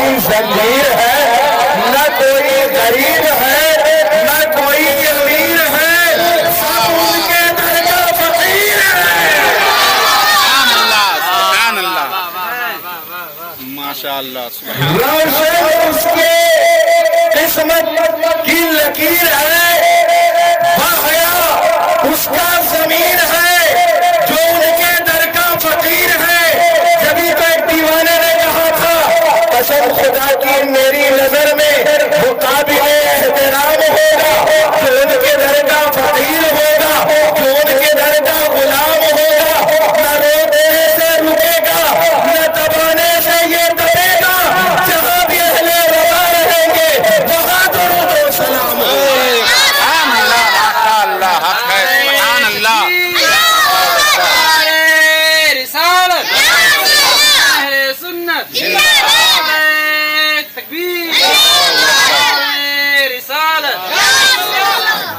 کوئی زنجیر ہے، نہ کوئی غریب ہے، نہ کوئی امیر ہے، سب ان کے در کا فقیر ہے۔ سبحان اللہ ماشاء اللہ۔ روشن اس کے قسمت کی لکیر ہے، باحیا اس کا ضمیر ہے جو ان کے در کا فقیر ہے۔ جبھی تو ایک دیوانے نے کہا تھا قسم خدا کی میری نظر میں وہ قابل احترام ہوگا جو ان کے در کا فقیر ہوگا، جو ان کے در کا غلام ہوگا، نہ رونے سے رکے گا نہ دبانے سے یہ دبے گا، جہاں بھی اہل وفا رہیں گے وہاں درود و سلام ہوگا۔ سبحان اللہ ماشاء اللہ حق ہے سبحان اللہ۔ رسالت اہل سنت تکبیر رسالت۔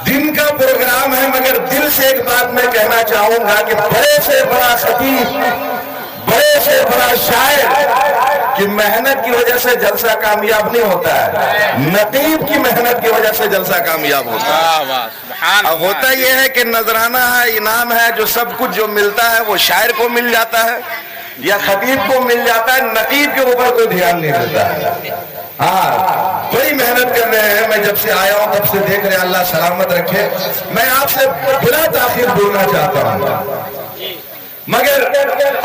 دن کا پروگرام ہے مگر دل سے ایک بات میں کہنا چاہوں گا کہ بڑے سے بڑا خطیب، بڑے سے بڑا شاعر کی محنت کی وجہ سے جلسہ کامیاب نہیں ہوتا ہے، نقیب کی محنت کی وجہ سے جلسہ کامیاب ہوتا ہے۔ واہ واہ سبحان اب ہوتا یہ ہے کہ نذرانہ ہے، انعام ہے، جو سب کچھ جو ملتا ہے وہ شاعر کو مل جاتا ہے یا خطیب کو مل جاتا ہے، نقیب کے اوپر کوئی دھیان نہیں دیتا ہے۔ ہاں بڑی محنت کر رہے ہیں، میں جب سے آیا ہوں تب سے دیکھ رہے ہیں، اللہ سلامت رکھے۔ میں آپ سے بلا تاخیر بولنا چاہتا ہوں مگر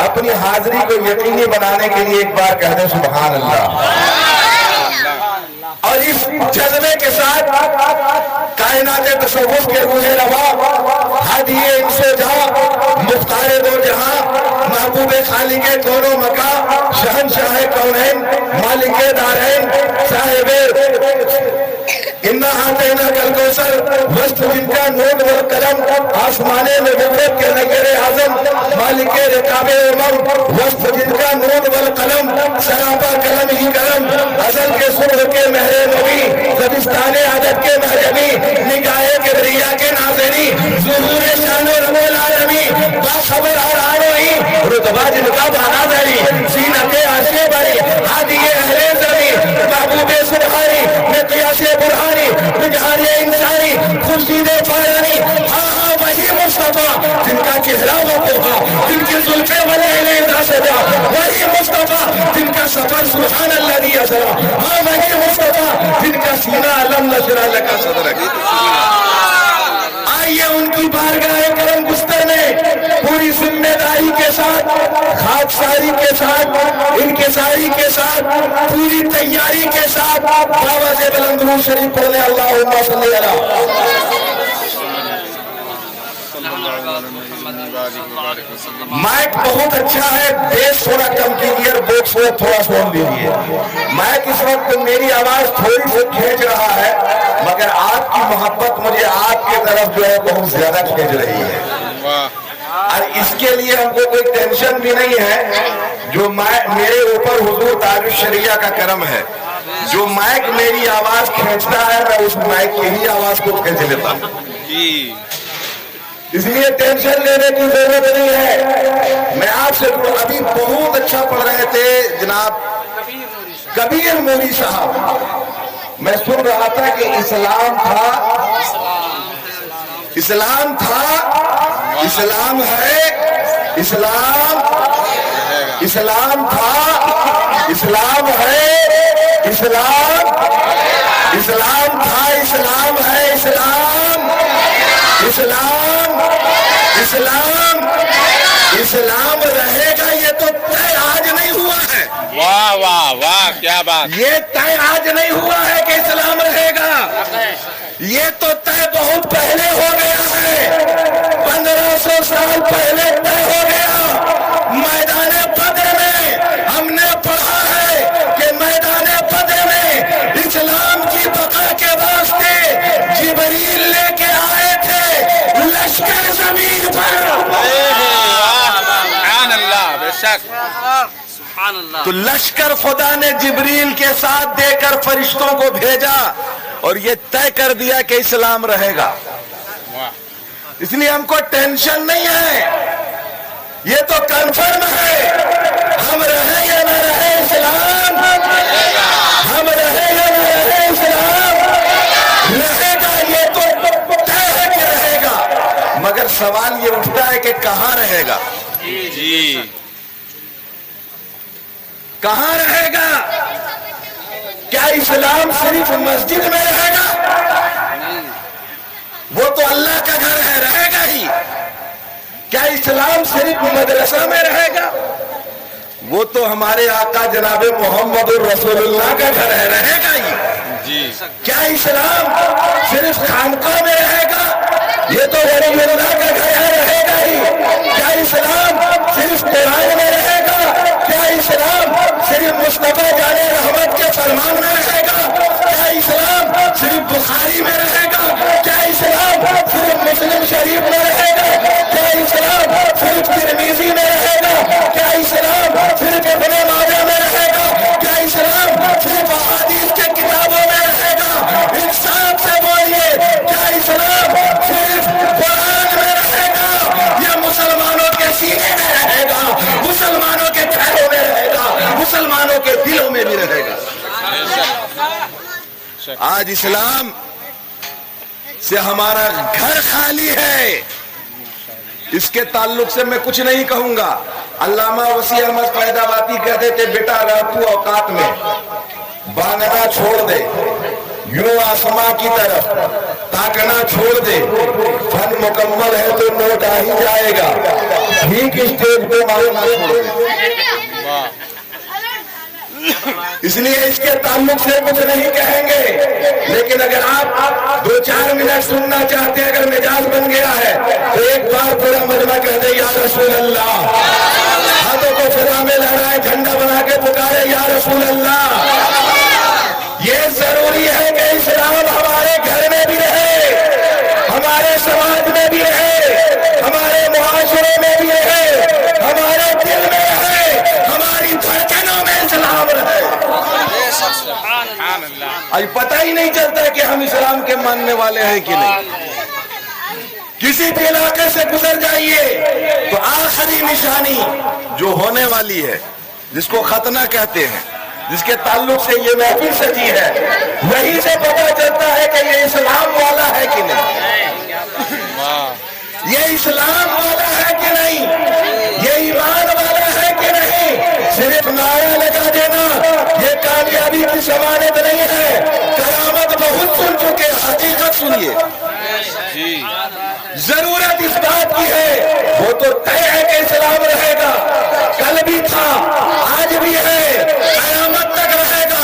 اپنی حاضری کو یقینی بنانے کے لیے ایک بار کہہ دیں سبحان اللہ، اور اس جذبے کے ساتھ کائنات تصوف کے روح روا ہادی انس و جہاں مختار دو جہاں محبوب خالق کون و مکان شہنشاہ کونین مالک دارین صاحب اِنَّا کل کوثر وسط جن کا نون و قلم آسمانے میں نبوت کے نگر اعظم مالک رکاب امم وسط جن کا نون و قلم سراپا قلم ہی قلم ازل کے صبح کے مہر نبی زبستان عدد کے مہربی نگاہ کبریا کے ناظری ظہور شان و رب العالمی باخبر آرانوئی رتبہ جن کا بانا داری سینت عاشق بری ہادی اہل زمین محبوب سبحانی مقیاس برہانی بجہاری انسانی خورشید فارانی ہاں ہاں وہی مصطفیٰ جن کا چہرہ و کوہا جن کی زلفے والے ادا سجا، وہی مصطفیٰ جن کا سفر سبحان اللہ دیا سرا، ہاں وہی مصطفیٰ جن کا سینہ علم نشرہ لکا صدر ہے۔ آئیے ان کی بارگاہ کرم گستر میں پوری ذمہ داری کے ساتھ، خاکساری کے ساتھ، انکساری کے ساتھ، پوری تیاری کے ساتھ آواز بلند درود شریف پڑھنے اللہم صلی اللہ۔ مائک بہت اچھا ہے، بیس تھوڑا کم کیجیے اور باکس تھوڑا سون دیجیے۔ مائک اس وقت میری آواز تھوڑی سی کھینچ رہا ہے مگر آپ کی محبت مجھے آپ کی طرف جو ہے بہت زیادہ کھینچ رہی ہے، اور اس کے لیے ہم کو کوئی ٹینشن بھی نہیں ہے۔ جو میرے اوپر حضور تاج الشریعہ کا کرم ہے، جو مائک میری آواز کھینچتا ہے میں اس مائک کی ہی آواز کو کھینچ لیتا ہوں، اس لیے ٹینشن لینے کی ضرورت نہیں ہے۔ میں آپ سے ابھی بہت اچھا پڑھ رہے تھے جناب کبیر موری صاحب، میں سن رہا تھا کہ اسلام تھا، اسلام تھا، اسلام ہے، اسلام، اسلام تھا، اسلام ہے، اسلام، اسلام تھا، اسلام ہے، اسلام، اسلام، اسلام، اسلام رہے گا، یہ تو طے آج نہیں ہوا ہے۔ واہ واہ واہ کیا بات، یہ طے آج نہیں ہوا ہے کہ اسلام رہے گا، یہ تو طے بہت پہلے ہو گیا ہے، 1500 سال پہلے طے ہو گیا۔ میدان بدر میں ہم نے پڑھا ہے کہ میدان بدر میں اسلام کی بقا کے واسطے جبریل لے کے آئے تھے لشکر زمین پر، سبحان اللہ بے شک، تو لشکر خدا نے جبریل کے ساتھ دے کر فرشتوں کو بھیجا اور یہ طے کر دیا کہ اسلام رہے گا۔ اس لیے ہم کو ٹینشن نہیں ہے، یہ تو کنفرم ہے، ہم رہیں یا نہ رہیں اسلام رہے گا۔ کہاں رہے گا؟ جی کہاں رہے گا؟ کیا اسلام صرف مسجد میں رہے گا؟ وہ تو اللہ کا گھر ہے، رہے گا ہی۔ کیا اسلام صرف مدرسہ میں رہے گا؟ وہ تو ہمارے آقا جناب محمد رسول اللہ کا گھر ہے، رہے گا ہی۔ جی کیا اسلام صرف خانقاہ میں رہے گا؟ یہ تو ولی اللہ کا گھر ہے، رہے گا ہی۔ کیا اسلام صرف قرآن میں رہے گا؟ کیا اسلام صرف مصطفیٰ جان رحمت کے فرمان میں رہے گا؟ کیا اسلام صرف بخاری میں رہے گا؟ کیا اسلام صرف مسلم شریف میں رہے گا؟ کیا اسلام صرف ترمذی میں رہے گا؟ کیا اسلام صرف ابن ماجہ میں رہے گا؟ کیا اسلام صرف احادیث کے کتابوں میں رہے گا؟ انصاف سے بولیے، کیا اسلام صرف قرآن میں رہے گا یا مسلمانوں کے سینے میں رہے گا، مسلمانوں کے گھروں میں رہے گا، مسلمانوں کے دلوں میں بھی رہے گا؟ آج اسلام سے ہمارا گھر خالی ہے۔ اس کے تعلق سے میں کچھ نہیں کہوں گا۔ علامہ وسیع احمد فیضآبادی کہتے تھے بیٹا اگر تو اوقات میں بانگنا چھوڑ دے، یوں آسماں کی طرف تاکنا چھوڑ دے، فن مکمل ہے تو نوٹ آ ہی جائے گا، ٹھیک اسٹیج پہ مانگنا چھوڑ دے۔ اس لیے اس کے تعلق سے کچھ نہیں کہیں گے، لیکن اگر آپ 2-4 منٹ سننا چاہتے ہیں، اگر مزاج بن گیا ہے تو ایک بار پورا مجمع کہہ دے یا رسول اللہ، ہاتھوں کو فضا میں لہرائے، جھنڈا بنا کے پکارے یا رسول اللہ۔ یہ ضروری ہے کہ اسلام ہمارے گھر میں بھی رہے، ہمارے سماج میں بھی رہے، ہمارے معاشرے میں بھی رہے، ہمارے دل میں رہے، ہماری دھڑکنوں میں اسلام رہے۔ آج پتہ ہی نہیں چلتا کہ ہم اسلام کے ماننے والے ہیں کہ نہیں۔ کسی بھی علاقے سے گزر جائیے تو آخری نشانی جو ہونے والی ہے، جس کو ختنہ کہتے ہیں، جس کے تعلق سے یہ محفل سجی ہے، وہیں سے پتہ چلتا ہے کہ یہ اسلام والا ہے کہ نہیں، یہ اسلام والا ہے کہ نہیں، یہ ایمان والا ہے کہ نہیں۔ صرف نعرہ لگا دینا یہ کامیابی کی ضمانت نہیں ہے۔ کرامت بہت سن چکے، حقیقت سنیے۔ ضرورت اس بات کی ہے، وہ تو طے ہے کہ اسلام رہے گا، کل بھی تھا، آج بھی ہے، قیامت تک رہے گا۔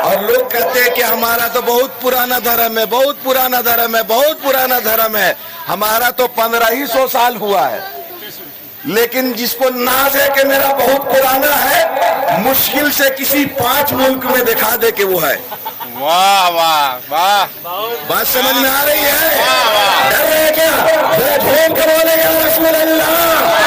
اور لوگ کہتے ہیں کہ ہمارا تو بہت پرانا دھرم ہے، بہت پرانا دھرم ہے، بہت پرانا دھرم ہے۔ ہمارا تو 1500 سال ہوا ہے، لیکن جس کو ناز ہے کہ میرا بہت پرانا ہے، مشکل سے کسی 5 ملک میں دکھا دے کہ وہ ہے۔ واہ واہ واہ، بات سمجھ میں آ رہی ہے؟ ڈر رہے کیا؟ ذرا جھوم کر بولے یا رسول اللہ۔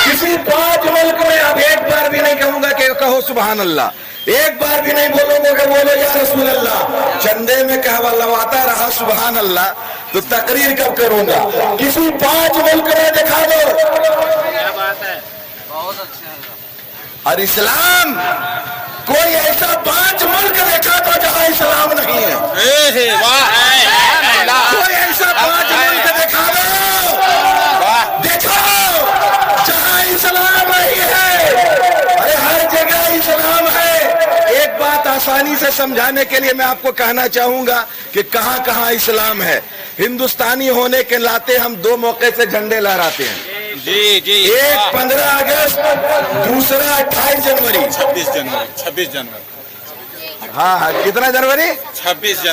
کسی 5 ملک میں اب ایک بار بھی نہیں کہوں گا کہ کہو سبحان اللہ، ایک بار بھی نہیں بولوں گا کہ بولو یا رسول اللہ۔ چندے میں کہواتا رہا سبحان اللہ تو تقریر کب کروں گا؟ کسی 5 ملک میں دکھا دو۔ اور اسلام کوئی ایسا 5 ملک دیکھا تو جہاں اسلام نہیں ہے، کوئی ایسا 5 ملک دکھا دو، دیکھو جہاں اسلام نہیں ہے۔ ارے ہر جگہ اسلام ہے۔ ایک بات آسانی سے سمجھانے کے لیے میں آپ کو کہنا چاہوں گا کہ کہاں کہاں اسلام ہے۔ ہندوستانی ہونے کے ناطے ہم 2 موقع سے جھنڈے لہراتے ہیں، جی جی، ایک 15 اگست، دوسرا 28 جنوری۔ 26 جنوری، ہاں کتنا جنوری؟ 26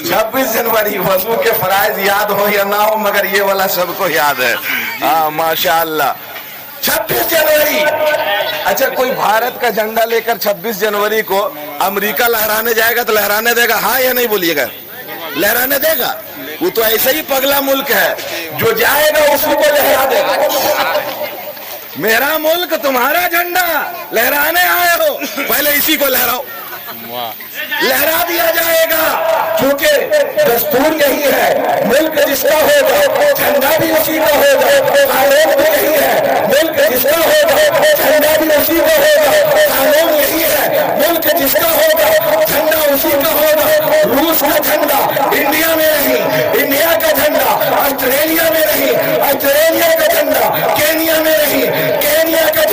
جنوری۔ وضو کے فرائض یاد ہو یا نہ ہو مگر یہ والا سب کو یاد ہے۔ ہاں ماشاء اللہ، 26 جنوری۔ اچھا کوئی بھارت کا جھنڈا لے کر 26 جنوری کو امریکہ لہرانے جائے گا تو لہرانے دے گا؟ ہاں یا نہیں بولیے گا؟ لہرانے دے گا؟ وہ تو ایسا ہی پگلا ملک ہے، جو جائے گا اسی کو لہرا دے گا۔ میرا ملک تمہارا جھنڈا لہرانے آئے ہو، پہلے اسی کو لہراؤ، لہرا دیا جائے گا۔ کیونکہ دستور یہی ہے، ملک جس کا ہوگا جھنڈا بھی اسی کا ہوگا، قانون بھی یہی ہے، ملک جس کا ہوگا جھنڈا بھی اسی کا ہوگا، قانون یہی ہے، ملک جس کا ہوگا جھنڈا اسی کا ہوگا۔ روس کا جھنڈا انڈیا میں نہیں، انڈیا کا جھنڈا آسٹریلیا میں نہیں، آسٹریلیا کا جھنڈا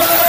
12